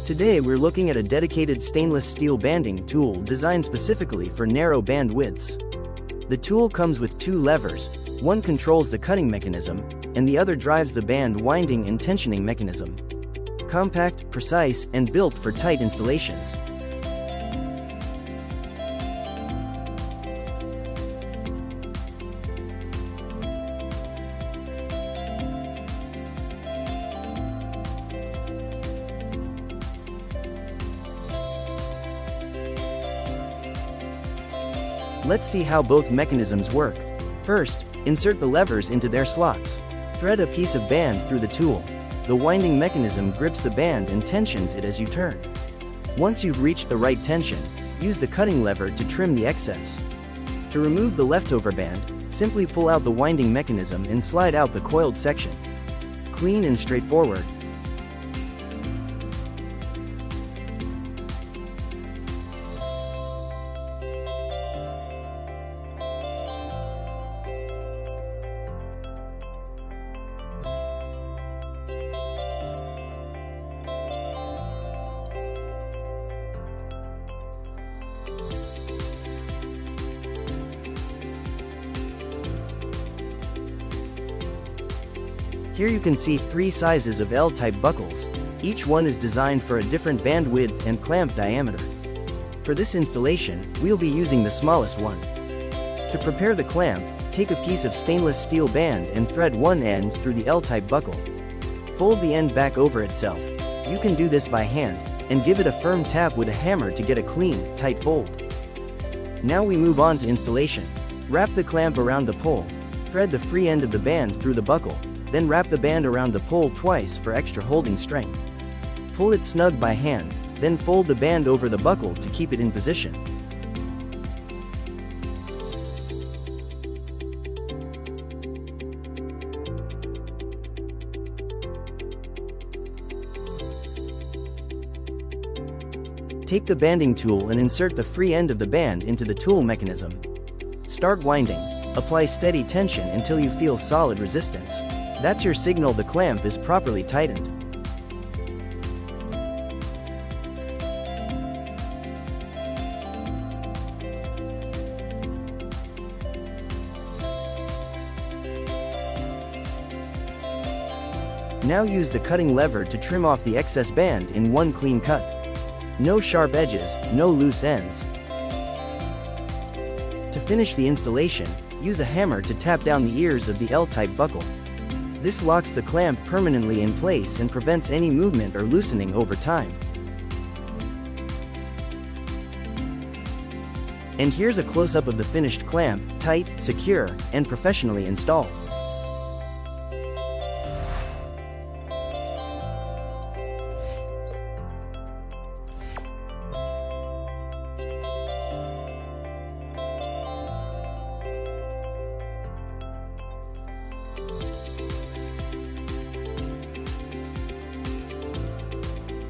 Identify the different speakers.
Speaker 1: Today we're looking at a dedicated stainless steel banding tool designed specifically for narrow band widths. The tool comes with two levers, one controls the cutting mechanism, and the other drives the band winding and tensioning mechanism. Compact, precise, and built for tight installations. Let's see how both mechanisms work. First, insert the levers into their slots. Thread a piece of band through the tool. The winding mechanism grips the band and tensions it as you turn. Once you've reached the right tension, use the cutting lever to trim the excess. To remove the leftover band, simply pull out the winding mechanism and slide out the coiled section. Clean and straightforward. Here you can see three sizes of L-type buckles. Each one is designed for a different band width and clamp diameter. For this installation, we'll be using the smallest one. To prepare the clamp, take a piece of stainless steel band and thread one end through the L-type buckle. Fold the end back over itself. You can do this by hand, and give it a firm tap with a hammer to get a clean, tight fold. Now we move on to installation. Wrap the clamp around the pole. Thread the free end of the band through the buckle. Then wrap the band around the pole twice for extra holding strength. Pull it snug by hand, then fold the band over the buckle to keep it in position. Take the banding tool and insert the free end of the band into the tool mechanism. Start winding. Apply steady tension until you feel solid resistance. That's your signal the clamp is properly tightened. Now use the cutting lever to trim off the excess band in one clean cut. No sharp edges, no loose ends. To finish the installation, use a hammer to tap down the ears of the L-type buckle. This locks the clamp permanently in place and prevents any movement or loosening over time. And here's a close-up of the finished clamp, tight, secure, and professionally installed.